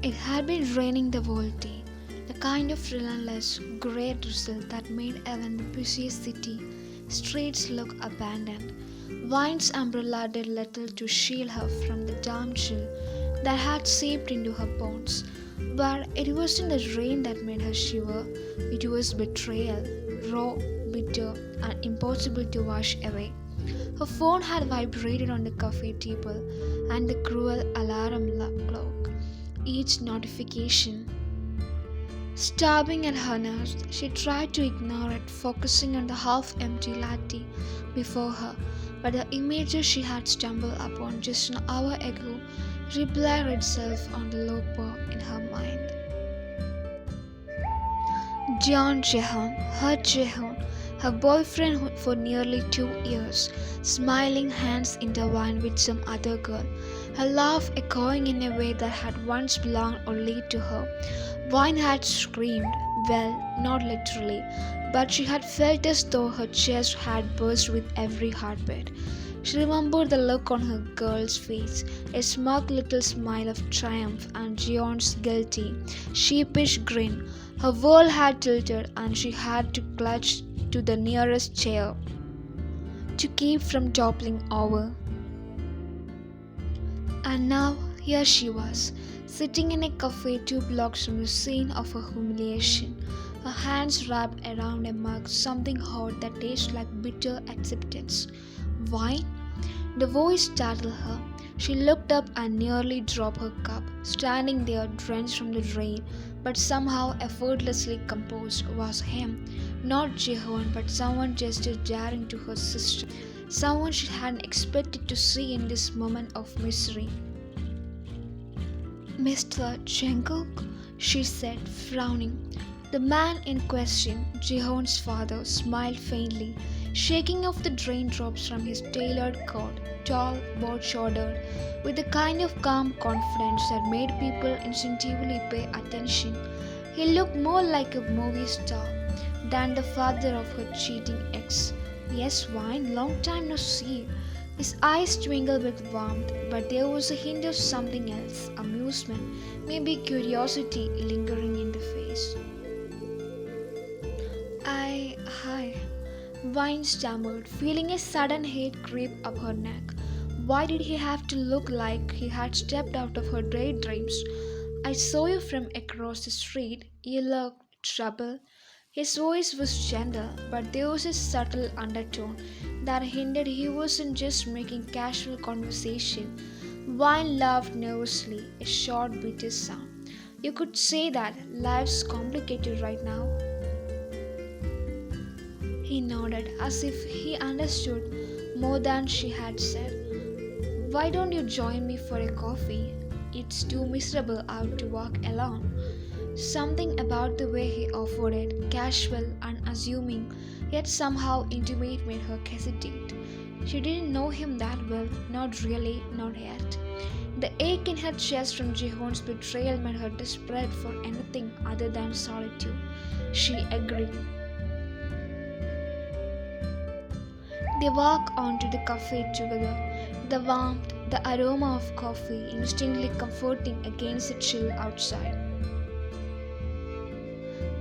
It had been raining the whole day, the kind of relentless grey drizzle that made even the busiest city streets look abandoned. Wine's umbrella did little to shield her from the damp chill that had seeped into her bones. But it wasn't the rain that made her shiver, it was betrayal, raw, bitter, and impossible to wash away. Her phone had vibrated on the cafe table, and the cruel alarm clock. Each notification stabbing at her nerves, she tried to ignore it, focusing on the half empty latte before her. But the images she had stumbled upon just an hour ago replayed itself on the looper in her mind. John Jehan, her boyfriend for nearly 2 years, smiling hands intertwined with some other girl, her laugh echoing in a way that had once belonged only to her. Vine had screamed, well, not literally, but she had felt as though her chest had burst with every heartbeat. She remembered the look on her girl's face, a smug little smile of triumph, and Jeon's guilty, sheepish grin. Her world had tilted, and she had to clutch to the nearest chair to keep from toppling over. And now here she was, sitting in a cafe 2 blocks from the scene of her humiliation, her hands wrapped around a mug, something hot that tasted like bitter acceptance. Wine? The voice startled her. She looked up and nearly dropped her cup, standing there drenched from the rain, but somehow effortlessly composed. Was him, not Jehan, but someone just as daring to her sister, someone she hadn't expected to see in this moment of misery. Mr. Jungkook, she said, frowning. The man in question, Jehan's father, smiled faintly, shaking off the raindrops from his tailored coat, tall, broad-shouldered, with the kind of calm confidence that made people instinctively pay attention. He looked more like a movie star than the father of her cheating ex. Yes, Wine, long time no see. His eyes twinkled with warmth, but there was a hint of something else, amusement, maybe curiosity lingering in the face. Hi. Vine stammered, feeling a sudden hate creep up her neck. Why did he have to look like he had stepped out of her daydreams? I saw you from across the street. You looked trouble. His voice was gentle, but there was a subtle undertone that hinted he wasn't just making casual conversation. Vine laughed nervously, a short, bitter sound. You could say that life's complicated right now. He nodded as if he understood more than she had said. Why don't you join me for a coffee? It's too miserable out to walk alone. Something about the way he offered it, casual, unassuming, yet somehow intimate, made her hesitate. She didn't know him that well, not really, not yet. The ache in her chest from Jehan's betrayal made her desperate for anything other than solitude. She agreed. They walked onto the cafe together, the warmth, the aroma of coffee instantly comforting against the chill outside.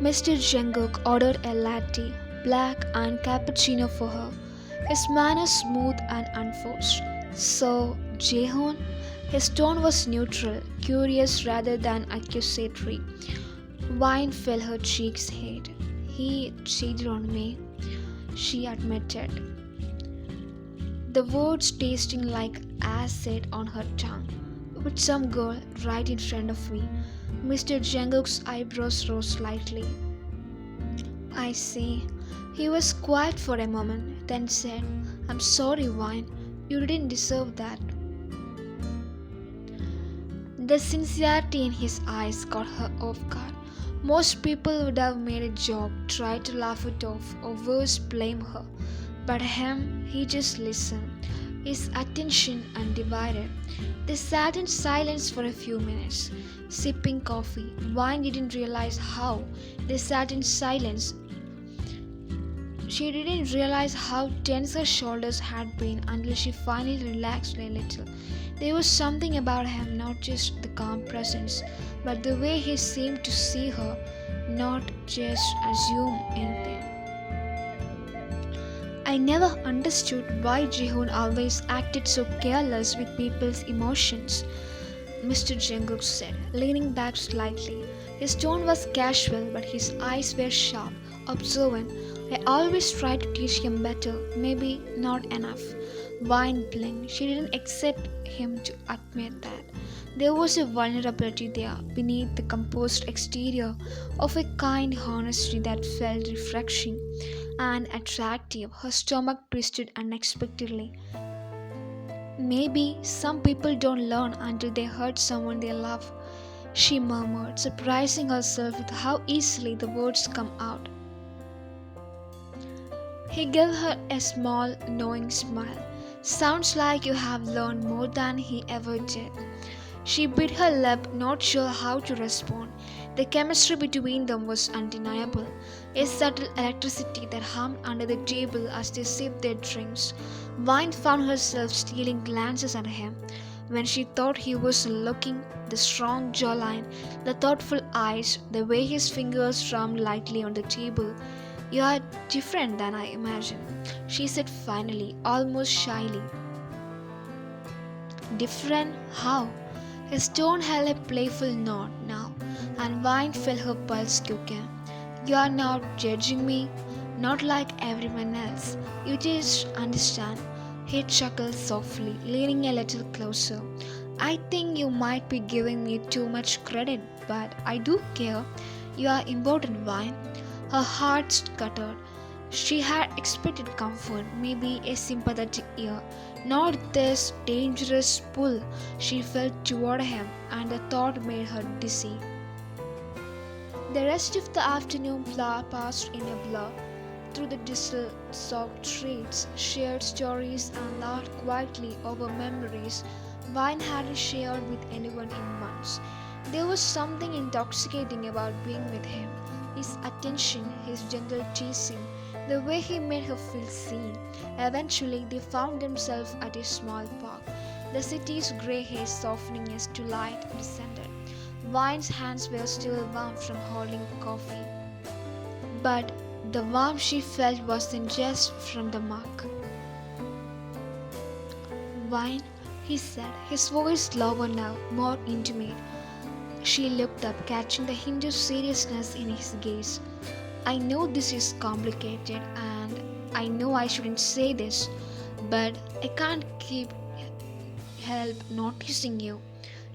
Mr. Jungkook ordered a latte, black and cappuccino for her, his manner smooth and unforced. So, Jehan? His tone was neutral, curious rather than accusatory. Wine fell her cheeks hot. He cheated on me, she admitted, the words tasting like acid on her tongue. With some girl right in front of me. Mr. Jungkook's eyebrows rose slightly. I see. He was quiet for a moment, then said, I'm sorry, Wine. You didn't deserve that. The sincerity in his eyes caught her off guard. Most people would have made a joke, tried to laugh it off, or worse, blame her. But him, he just listened, his attention undivided. They sat in silence for a few minutes, sipping coffee. Wine didn't realize how. They sat in silence, She didn't realize how tense her shoulders had been until she finally relaxed a little. There was something about him, not just the calm presence, but the way he seemed to see her, not just assume anything. I never understood why Jihoon always acted so careless with people's emotions, Mr. Jungkook said, leaning back slightly. His tone was casual, but his eyes were sharp, observant. I always tried to teach him better, maybe not enough. Vine blinked. She didn't accept him to admit that. There was a vulnerability there beneath the composed exterior of a kind honesty that felt refreshing and attractive. Her stomach twisted unexpectedly. Maybe some people don't learn until they hurt someone they love, she murmured, surprising herself with how easily the words come out. He gave her a small, knowing smile. Sounds like you have learned more than he ever did. She bit her lip, not sure how to respond. The chemistry between them was undeniable, a subtle electricity that hummed under the table as they sipped their drinks. Vine found herself stealing glances at him. When she thought he was looking, the strong jawline, the thoughtful eyes, the way his fingers drummed lightly on the table. You are different than I imagined, she said finally, almost shyly. Different? How? His tone held a playful note now, and Vine felt her pulse quicken. You are not judging me, not like everyone else. You just understand. He chuckled softly, leaning a little closer. I think you might be giving me too much credit, but I do care. You are important, Vine. Her heart scuttered. She had expected comfort, maybe a sympathetic ear, not this dangerous pull she felt toward him, and the thought made her dizzy. The rest of the afternoon passed in a blur. Through the diesel-soaked streets, shared stories and laughed quietly over memories Vine hadn't shared with anyone in months. There was something intoxicating about being with him. His attention, his gentle teasing, the way he made her feel seen. Eventually, they found themselves at a small park, the city's grey haze softening as twilight descended. Vine's hands were still warm from holding coffee, but the warmth she felt wasn't just from the mug. Vine, he said, his voice lower now, more intimate. She looked up, catching the hint of seriousness in his gaze. I know this is complicated and I know I shouldn't say this, but I can't help noticing you.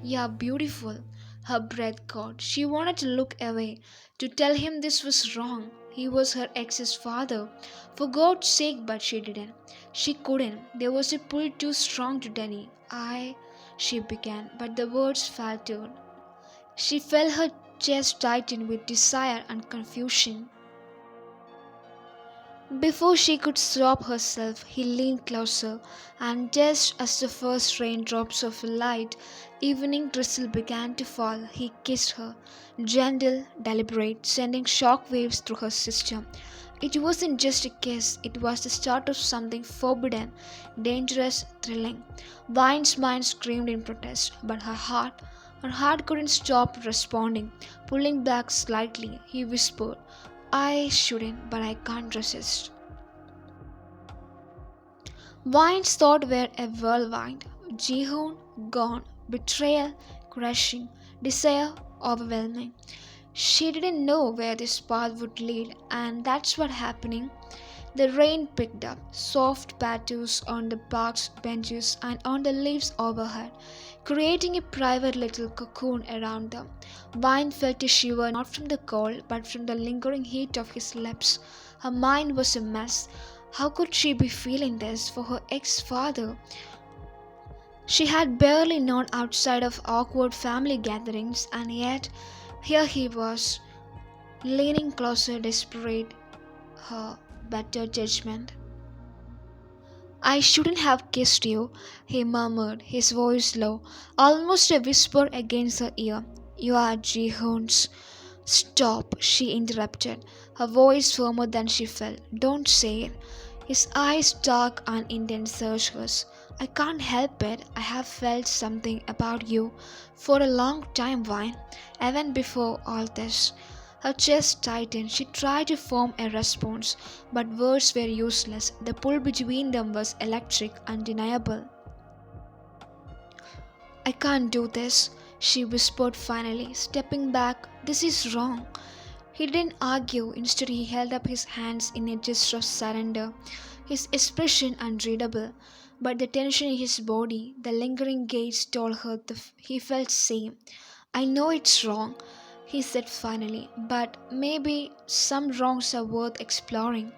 You are beautiful. Her breath caught. She wanted to look away, to tell him this was wrong. He was her ex's father. For God's sake, but she didn't. She couldn't. There was a pull too strong to deny. She began, but the words faltered. She felt her chest tighten with desire and confusion. Before she could stop herself, he leaned closer, and just as the first raindrops of a light evening drizzle began to fall, he kissed her, gentle, deliberate, sending shock waves through her system. It wasn't just a kiss, it was the start of something forbidden, dangerous, thrilling. Vine's mind screamed in protest, but her heart couldn't stop responding. Pulling back slightly, he whispered, I shouldn't, but I can't resist. Vine's thoughts were a whirlwind. Jihoon gone, betrayal, crushing, desire overwhelming. She didn't know where this path would lead, and that's what happening. The rain picked up, soft patters on the park's benches and on the leaves overhead, creating a private little cocoon around them. Vine felt a shiver not from the cold, but from the lingering heat of his lips. Her mind was a mess. How could she be feeling this for her ex-father? She had barely known outside of awkward family gatherings, and yet here he was, leaning closer, desperate, her better judgment. I shouldn't have kissed you, he murmured, his voice low, almost a whisper against her ear. You are Jihoon's Stop, she interrupted, her voice firmer than she felt. Don't say it. His eyes, dark and intense, searched hers. I can't help it. I have felt something about you for a long time, Vine, even before all this. Her chest tightened. She tried to form a response, but words were useless. The pull between them was electric, undeniable. I can't do this, she whispered finally, stepping back. This is wrong. He didn't argue. Instead, he held up his hands in a gesture of surrender, his expression unreadable. But the tension in his body, the lingering gaze told her he felt same. I know it's wrong, he said finally, but maybe some wrongs are worth exploring.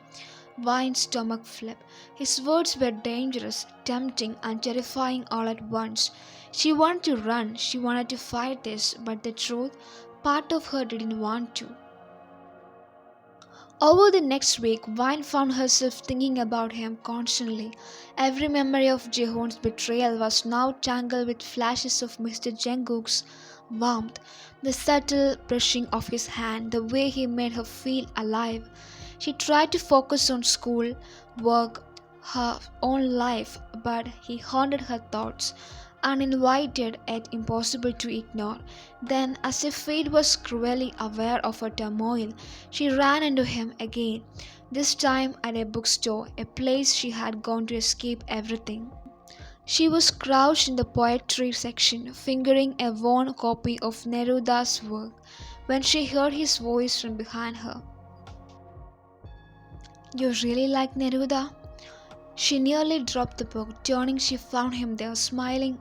Vine's stomach flipped. His words were dangerous, tempting, and terrifying all at once. She wanted to run, she wanted to fight this, but the truth, part of her didn't want to. Over the next week, Vine found herself thinking about him constantly. Every memory of Jehoon's betrayal was now tangled with flashes of Mr. Jungkook's warmth, the subtle brushing of his hand, the way he made her feel alive. She tried to focus on school, work, her own life, but he haunted her thoughts, uninvited yet impossible to ignore. Then, as if fate was cruelly aware of her turmoil, she ran into him again, this time at a bookstore, a place she had gone to escape everything. She was crouched in the poetry section, fingering a worn copy of Neruda's work, when she heard his voice from behind her. You really like Neruda? She nearly dropped the book. Turning, she found him there, smiling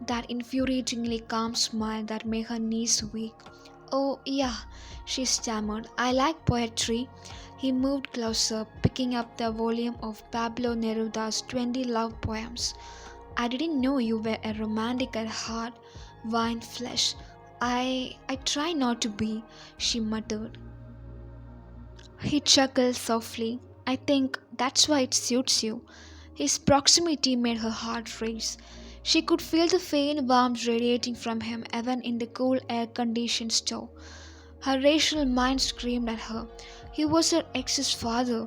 that infuriatingly calm smile that made her knees weak. Oh, yeah, she stammered. I like poetry. He moved closer, picking up the volume of Pablo Neruda's 20 love poems. I didn't know you were a romantic at heart, Vine flesh. I try not to be, she muttered. He chuckled softly. I think that's why it suits you. His proximity made her heart race. She could feel the faint warmth radiating from him even in the cool air conditioned store. Her rational mind screamed at her. He was her ex's father,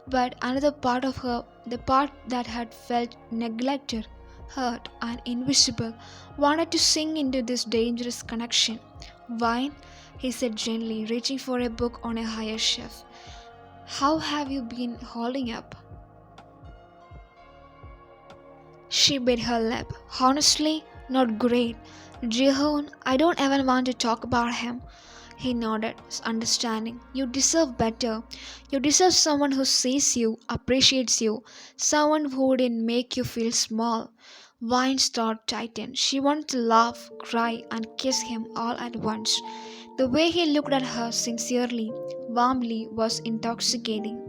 but another part of her, the part that had felt neglected, hurt, and invisible, wanted to sink into this dangerous connection. Vine, he said gently, reaching for a book on a higher shelf. How have you been holding up? She bit her lip. Honestly, not great. Jihoon, I don't even want to talk about him. He nodded, understanding. You deserve better. You deserve someone who sees you, appreciates you, someone who wouldn't make you feel small. Vine's throat tightened. She wanted to laugh, cry, and kiss him all at once. The way he looked at her sincerely, warmly, was intoxicating.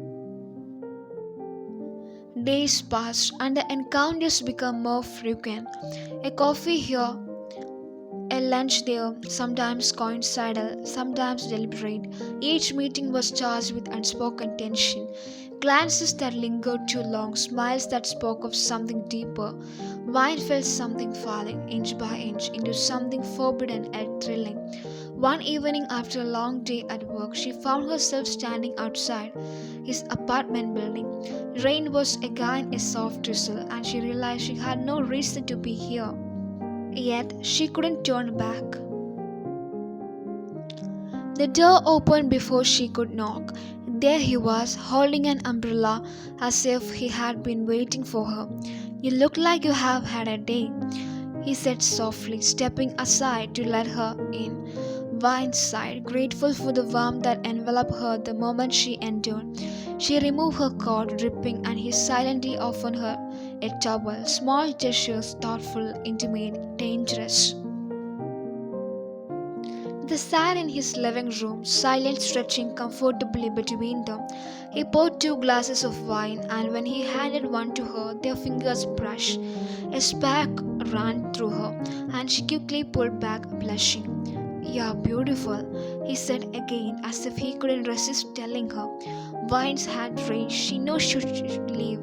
Days passed and the encounters became more frequent. A coffee here, a lunch there, sometimes coincidental, sometimes deliberate. Each meeting was charged with unspoken tension. Glances that lingered too long, smiles that spoke of something deeper. Vine felt something falling, inch by inch, into something forbidden yet thrilling. One evening after a long day at work, she found herself standing outside his apartment building. Rain was again a soft drizzle, and she realized she had no reason to be here. Yet she couldn't turn back. The door opened before she could knock. There he was, holding an umbrella as if he had been waiting for her. You look like you have had a day, he said softly, stepping aside to let her in. Vine sighed, grateful for the warmth that enveloped her the moment she entered. She removed her coat, dripping, and he silently offered her a towel. Small gestures, thoughtful, intimate, dangerous. They sat in his living room, silent, stretching comfortably between them. He poured 2 glasses of wine, and when he handed one to her, their fingers brushed. A spark ran through her, and she quickly pulled back, blushing. You're beautiful, he said again, as if he couldn't resist telling her. Vine's hand raised. She knew she should leave.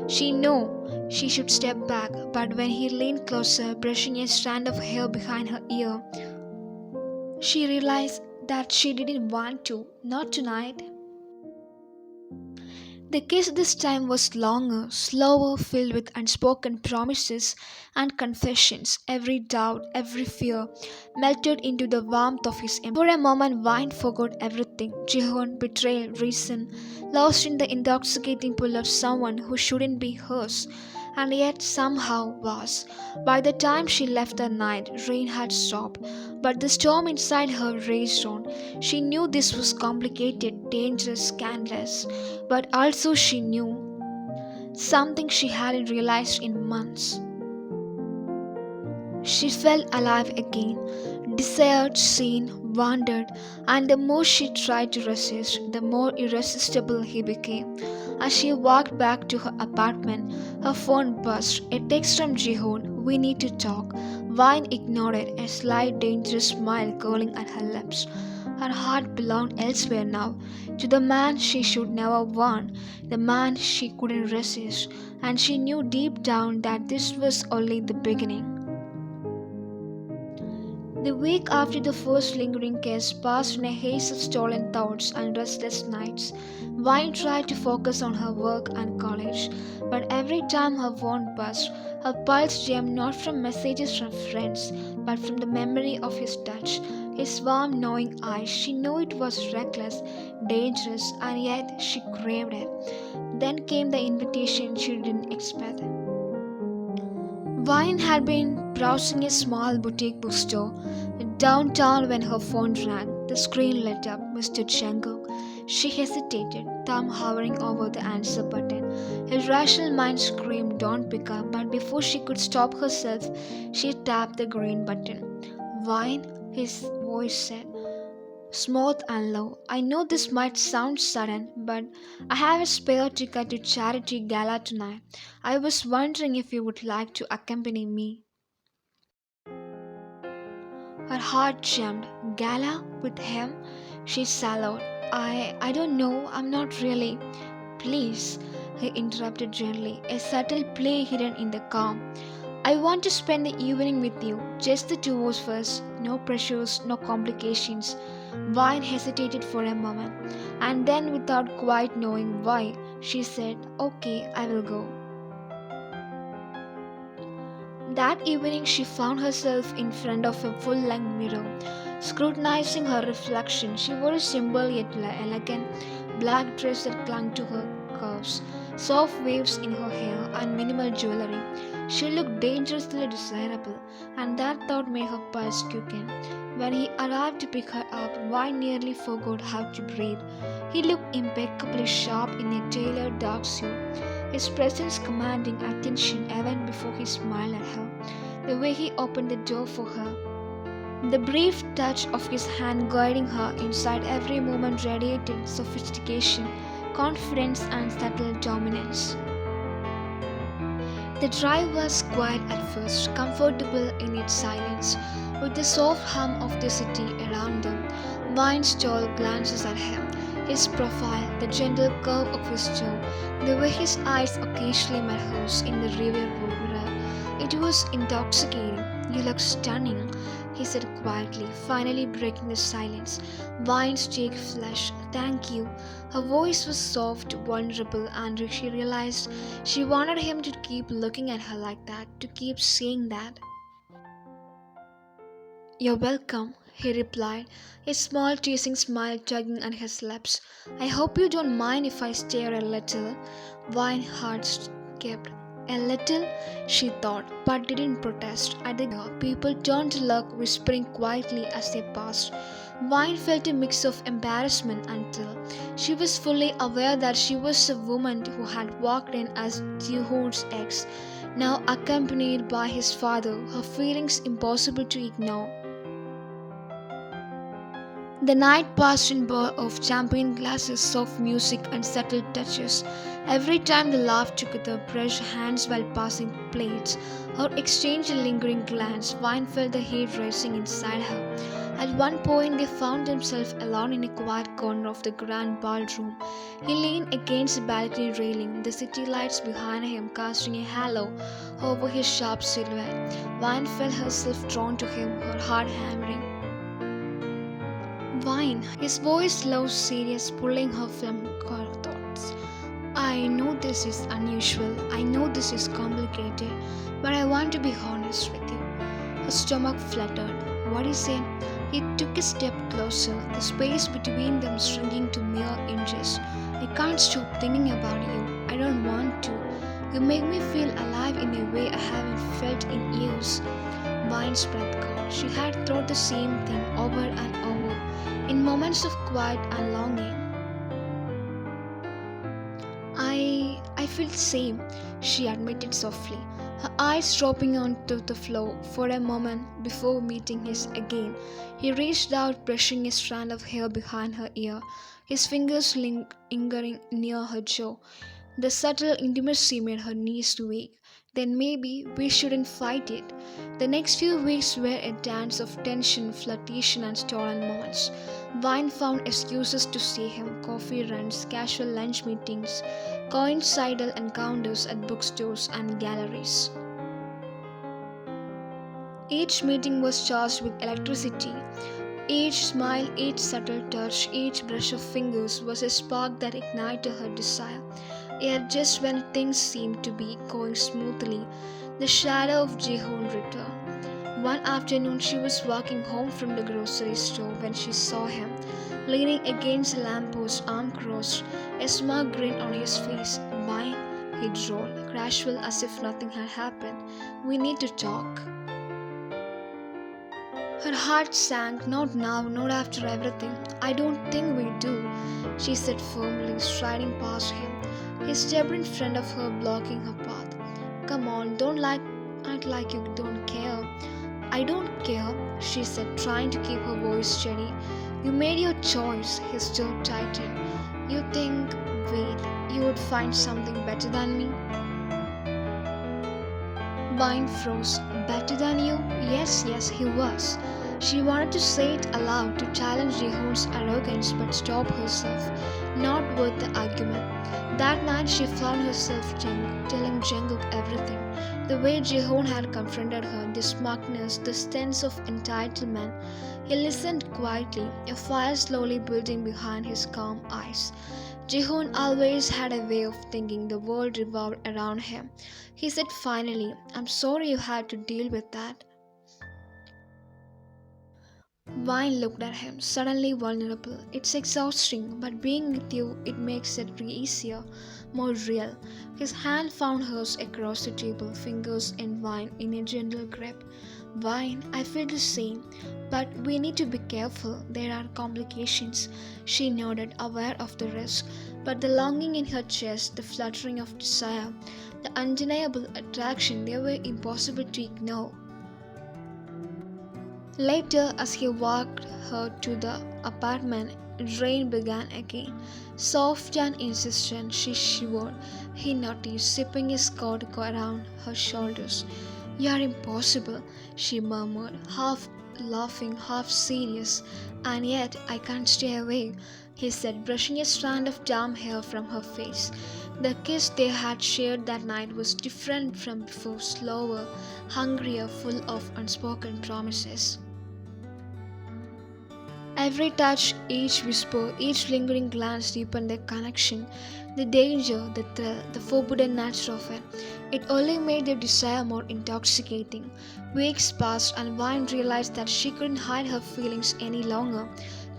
She knew she should step back, but when he leaned closer, brushing a strand of hair behind her ear, she realized that she didn't want to, not tonight. The kiss this time was longer, slower, filled with unspoken promises and confessions. Every doubt, every fear melted into the warmth of his embrace. For a moment, Vine forgot everything: Jihon, betrayal, reason, lost in the intoxicating pull of someone who shouldn't be hers, and yet somehow was. By the time she left that night, rain had stopped, but the storm inside her raged on. She knew this was complicated, dangerous, scandalous, but also she knew something she hadn't realized in months. She felt alive again, desired, seen, wandered, and the more she tried to resist, the more irresistible he became. As she walked back to her apartment, her phone buzzed. A text from Jihoon: "We need to talk." Vine ignored it, a slight, dangerous smile curling at her lips. Her heart belonged elsewhere now, to the man she should never want, the man she couldn't resist, and she knew deep down that this was only the beginning. The week after the first lingering kiss passed in a haze of stolen thoughts and restless nights. Vine tried to focus on her work and college, but every time her phone buzzed, her pulse jammed not from messages from friends, but from the memory of his touch, his warm, knowing eyes. She knew it was reckless, dangerous, and yet she craved it. Then came the invitation she didn't expect. Vine had been browsing a small boutique bookstore downtown when her phone rang. The screen lit up. "Mr. Jungkook." She hesitated, thumb hovering over the answer button. Her rational mind screamed, "Don't pick up," but before she could stop herself, she tapped the green button. "Vine," his voice said, smooth and low. "I know this might sound sudden, but I have a spare ticket to charity gala tonight. I was wondering if you would like to accompany me." Her heart jumped. "Gala? With him?" She swallowed. I don't know. I'm not really." "Please," he interrupted gently, a subtle play hidden in the calm. "I want to spend the evening with you, just the two of us. No pressures, no complications." Vine hesitated for a moment, and then, without quite knowing why, she said, "Okay, I will go." That evening, she found herself in front of a full length mirror, scrutinizing her reflection. She wore a simple yet elegant black dress that clung to her curves, soft waves in her hair, and minimal jewelry. She looked dangerously desirable, and that thought made her pulse quicken. When he arrived to pick her up, Vine nearly forgot how to breathe. He looked impeccably sharp in a tailored dark suit, his presence commanding attention even before he smiled at her. The way he opened the door for her, the brief touch of his hand guiding her inside, every moment radiated sophistication, confidence, and subtle dominance. The drive was quiet at first, comfortable in its silence, with the soft hum of the city around them. Vine stole glances at him, his profile, the gentle curve of his jaw, the way his eyes occasionally met hers in the rearview mirror. It was intoxicating. "You look stunning," he said quietly, finally breaking the silence. Vine's cheek flushed. "Thank you." Her voice was soft, vulnerable, and she realized she wanted him to keep looking at her like that, to keep saying that. "You're welcome," he replied, a small teasing smile tugging at his lips. "I hope you don't mind if I stare a little." Vine's heart skipped. A little, she thought, but didn't protest. At the door, people turned to look, whispering quietly as they passed. Vine felt a mix of embarrassment until she was fully aware that she was the woman who had walked in as Jihoon's ex, now accompanied by his father, her feelings impossible to ignore. The night passed in bursts of champagne glasses, soft music, and subtle touches. Every time they laughed together, brushed hands while passing plates, or exchanged a lingering glance, Vine felt the heat racing inside her. At one point, they found themselves alone in a quiet corner of the grand ballroom. He leaned against the balcony railing, the city lights behind him casting a halo over his sharp silhouette. Vine felt herself drawn to him, her heart hammering. Wine, his voice low, serious, pulling her from her thoughts. I know this is unusual, I know this is complicated, but I want to be honest with you. Her stomach fluttered. What he said? He took a step closer, the space between them shrinking to mere inches. I can't stop thinking about you. I don't want to. You make me feel alive in a way I haven't felt in years. Wine's breath caught. She had thought the same thing over and over, in moments of quiet and longing. I feel the same, she admitted softly, her eyes dropping onto the floor for a moment before meeting his again. He reached out, brushing a strand of hair behind her ear, his fingers lingering near her jaw. The subtle intimacy made her knees weak. Then maybe we shouldn't fight it. The next few weeks were a dance of tension, flirtation, and stolen moments. Vine found excuses to see him, coffee runs, casual lunch meetings, coincidental encounters at bookstores and galleries. Each meeting was charged with electricity. Each smile, each subtle touch, each brush of fingers was a spark that ignited her desire. Yet, just when things seemed to be going smoothly, the shadow of Jehon returned. One afternoon, she was walking home from the grocery store when she saw him, leaning against a lamppost, arm crossed, a smug grin on his face. "Why?" he drawled, casual as if nothing had happened. "We need to talk." Her heart sank. "Not now, not after everything. I don't think we do," she said firmly, striding past him, his stubborn friend of her blocking her path. "Come on, don't act like you don't care." "I don't care," she said, trying to keep her voice steady. "You made your choice," his jaw tightened. "You think, wait, you would find something better than me?" Vine froze. "Better than you?" Yes, he was. She wanted to say it aloud to challenge Jehon's arrogance but stop herself. Not worth the argument. That night she found herself telling Jungkook everything. The way Jehon had confronted her, the smugness, the sense of entitlement. He listened quietly, a fire slowly building behind his calm eyes. Jehon always had a way of thinking the world revolved around him. He said finally, "I'm sorry you had to deal with that." Vine looked at him, suddenly vulnerable. "It's exhausting, but being with you, it makes it easier, more real." His hand found hers across the table, fingers entwined in a gentle grip. "Vine, I feel the same, but we need to be careful. There are complications." She nodded, aware of the risk, but the longing in her chest, the fluttering of desire, the undeniable attraction, they were impossible to ignore. Later, as he walked her to the apartment, rain began again. Soft and insistent, she shivered. He noticed, zipping his coat around her shoulders. "You're impossible," she murmured, half laughing, half serious. "And yet I can't stay away," he said, brushing a strand of damp hair from her face. The kiss they had shared that night was different from before, slower, hungrier, full of unspoken promises. Every touch, each whisper, each lingering glance deepened their connection. The danger, the thrill, the forbidden nature of it. It only made their desire more intoxicating. Weeks passed and Vine realized that she couldn't hide her feelings any longer.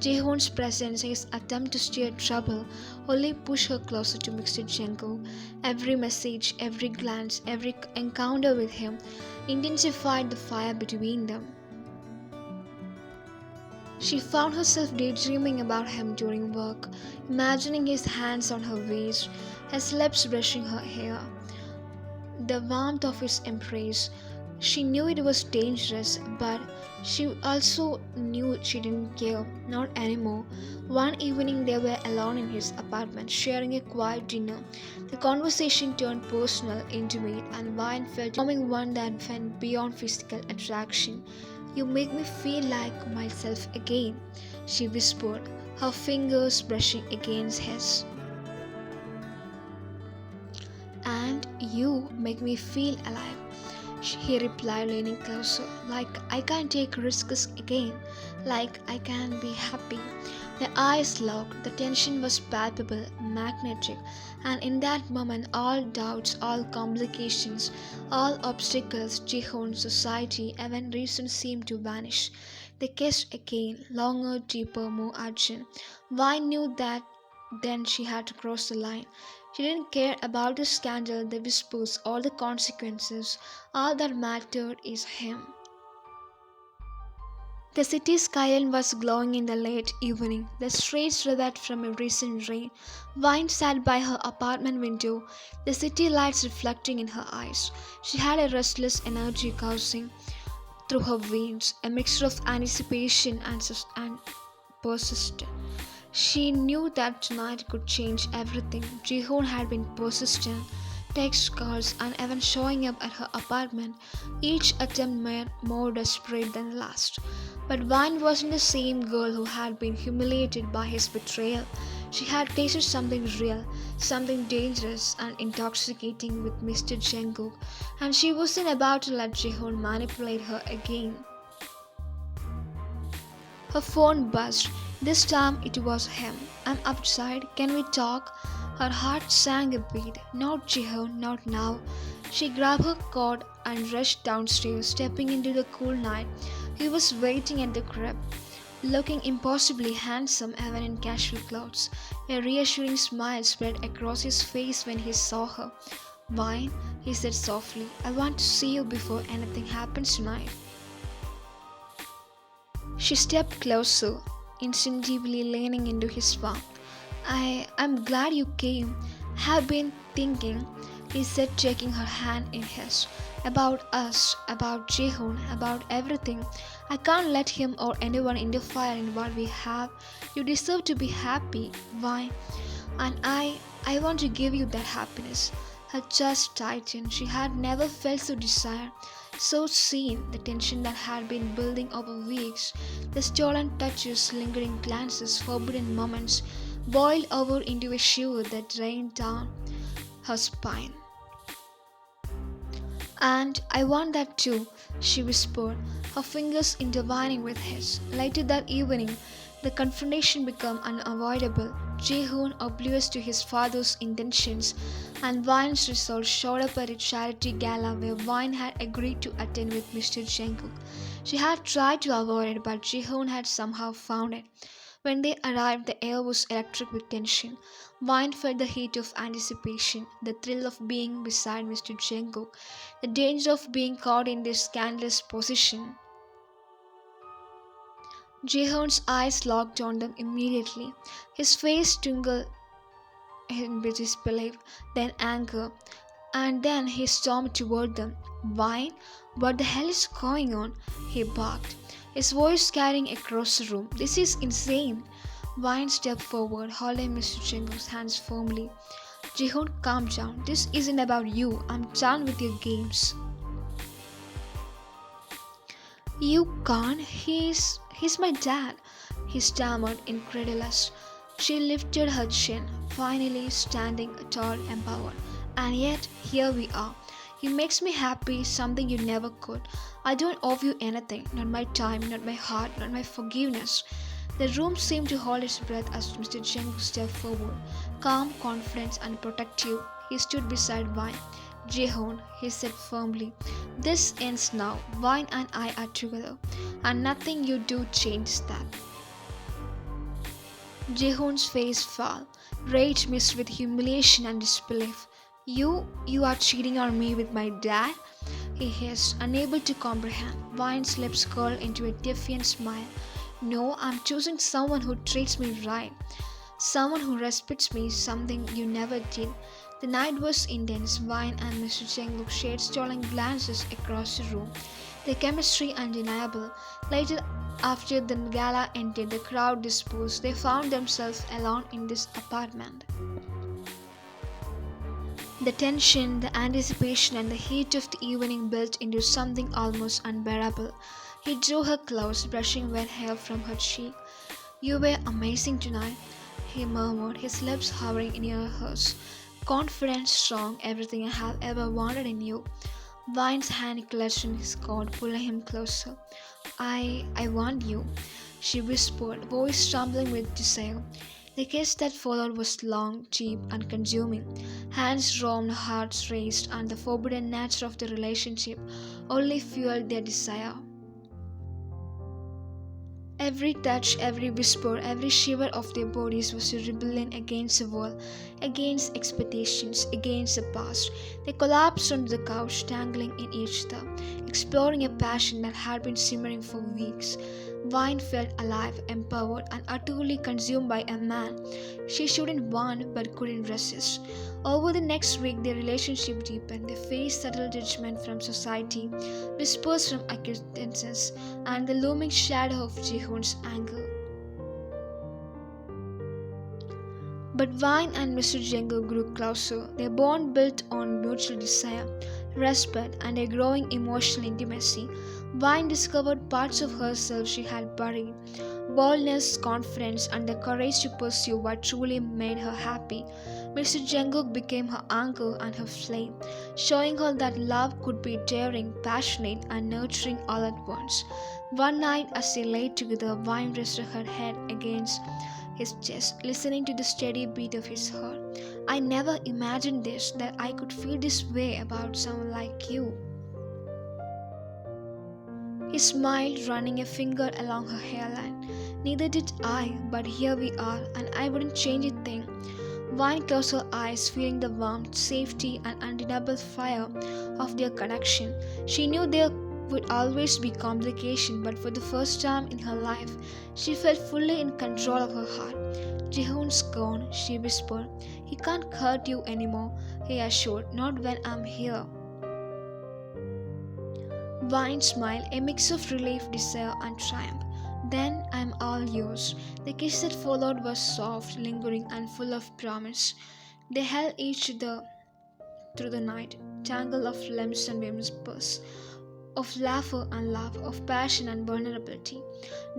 Jehon's presence, his attempt to steer trouble, only pushed her closer to Mr. Jungkook. Every message, every glance, every encounter with him intensified the fire between them. She found herself daydreaming about him during work, imagining his hands on her waist, his lips brushing her hair, the warmth of his embrace. She knew it was dangerous, but she also knew she didn't care, not anymore. One evening they were alone in his apartment, sharing a quiet dinner. The conversation turned personal, intimate, and Vine felt becoming one that went beyond physical attraction. "You make me feel like myself again," she whispered, her fingers brushing against his. "And you make me feel alive." He replied, leaning closer. Like I can take risks again. Like I can be happy. Their eyes locked. The tension was palpable, magnetic, and in that moment, all doubts, all complications, all obstacles, Jihon, society, even reason seemed to vanish. They kissed again, longer, deeper, more urgent. Vine knew that then she had to cross the line. She didn't care about the scandal, the whispers, or the consequences. All that mattered is him. The city skyline was glowing in the late evening, the streets wreathed from a recent rain. Vine sat by her apartment window, the city lights reflecting in her eyes. She had a restless energy coursing through her veins, a mixture of anticipation and persistence. She knew that tonight could change everything. Jihoon had been persistent, text calls, and even showing up at her apartment, each attempt made more desperate than the last. But Vine wasn't the same girl who had been humiliated by his betrayal. She had tasted something real, something dangerous and intoxicating with Mr. Jungkook, and she wasn't about to let Jihoon manipulate her again. Her phone buzzed. This time it was him. I'm outside. Can we talk? Her heart sank a beat. Not Jihoon, not now. She grabbed her coat and rushed downstairs, stepping into the cool night. He was waiting at the crib, looking impossibly handsome even in casual clothes. A reassuring smile spread across his face when he saw her. Vine, he said softly, I want to see you before anything happens tonight. She stepped closer, instinctively leaning into his palm. I'm glad you came. Have been thinking, he said, taking her hand in his. About us, about Jihoon, about everything. I can't let him or anyone interfere in what we have. You deserve to be happy, Vine. And I want to give you that happiness. Her chest tightened. She had never felt so desired, so seen. The tension that had been building over weeks, the stolen touches, lingering glances, forbidden moments, boiled over into a shiver that rained down her spine. And I want that too, she whispered, her fingers intertwining with his. Later that evening, the confrontation became unavoidable. Jihoon, oblivious to his father's intentions, and Vine's resolve showed up at a charity gala where Vine had agreed to attend with Mr. Jungkook. She had tried to avoid it, but Jihoon had somehow found it. When they arrived, the air was electric with tension. Vine felt the heat of anticipation, the thrill of being beside Mr. Jungkook, the danger of being caught in this scandalous position. Jihoon's eyes locked on them immediately. His face twinkled in disbelief, then anger, and then he stormed toward them. Vine, what the hell is going on? He barked, his voice carrying across the room. This is insane. Vine stepped forward, holding Mr. Jungkook's hands firmly. Jihoon, calm down. This isn't about you. I'm done with your games. You can't. He's my dad, he stammered, incredulous. She lifted her chin, finally standing tall, empowered. And yet, here we are. He makes me happy, something you never could. I don't owe you anything, not my time, not my heart, not my forgiveness. The room seemed to hold its breath as Mr. Jungkook stepped forward, calm, confident, and protective. He stood beside Vine. Jihoon, he said firmly, this ends now. Vine and I are together, and nothing you do changes that. Jihoon's face fell, rage mixed with humiliation and disbelief. You are cheating on me with my dad? He hissed, unable to comprehend. Vine's lips curled into a defiant smile. No, I'm choosing someone who treats me right. Someone who respects me, something you never did. The night was intense. Vine and Mr. Jungkook shared stolen glances across the room, their chemistry undeniable. Later, after the gala ended, the crowd dispersed. They found themselves alone in this apartment. The tension, the anticipation, and the heat of the evening built into something almost unbearable. He drew her close, brushing wet hair from her cheek. You were amazing tonight, he murmured, his lips hovering near hers. Confident, strong, everything I have ever wanted in you. Vine's hand clutched in his coat, pulling him closer. I want you, she whispered, voice trembling with desire. The kiss that followed was long, deep, and consuming. Hands roamed, hearts raced, and the forbidden nature of the relationship only fueled their desire. Every touch, every whisper, every shiver of their bodies was a rebellion against the world, against expectations, against the past. They collapsed onto the couch, tangling in each other, exploring a passion that had been simmering for weeks. Vine felt alive, empowered, and utterly consumed by a man she shouldn't want but couldn't resist. Over the next week, their relationship deepened. They faced subtle judgment from society, whispers from acquaintances, and the looming shadow of Jihoon's anger. But Vine and Mr. Jungle grew closer, their bond built on mutual desire, respect, and a growing emotional intimacy. Vine discovered parts of herself she had buried boldness, confidence, and the courage to pursue what truly made her happy. Mr. Jungkook became her anchor and her flame, showing her that love could be daring, passionate, and nurturing all at once. One night, as they lay together, Vine rested her head against his chest, listening to the steady beat of his heart. I never imagined this, that I could feel this way about someone like you. He smiled, running a finger along her hairline. Neither did I, but here we are, and I wouldn't change a thing. Vine closed her eyes, feeling the warmth, safety, and undeniable fire of their connection. She knew there would always be complication, but for the first time in her life, she felt fully in control of her heart. Jihoon's gone, she whispered. He can't hurt you anymore, he assured, not when I'm here. Vine smiled, a mix of relief, desire, and triumph. Then I'm all yours. The kiss that followed was soft, lingering, and full of promise. They held each other through the night, tangle of limbs and whispers, of laughter and love, of passion and vulnerability.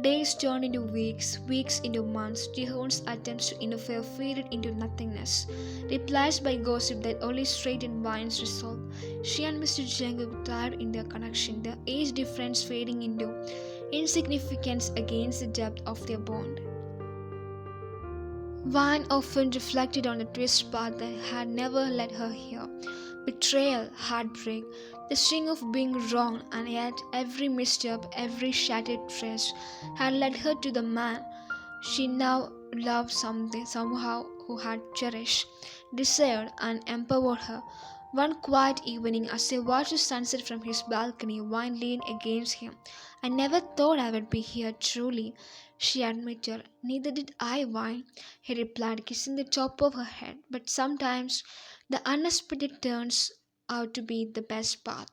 Days turned into weeks, weeks into months. Jihoon's attempts to interfere faded into nothingness, replaced by gossip that only straightened Vine's resolve. She and Mr. Jungkook tired in their connection, their age difference fading into insignificance against the depth of their bond. Vine often reflected on the twist path that had never led her here. Betrayal, heartbreak, the sting of being wrong, and yet every misstep, every shattered trust had led her to the man she now loved something somehow who had cherished, desired, and empowered her. One quiet evening, as they watched the sunset from his balcony, Vine leaned against him. I never thought I would be here truly, she admitted. Neither did I, Vine, he replied, kissing the top of her head. But sometimes the unexpected turns out to be the best path.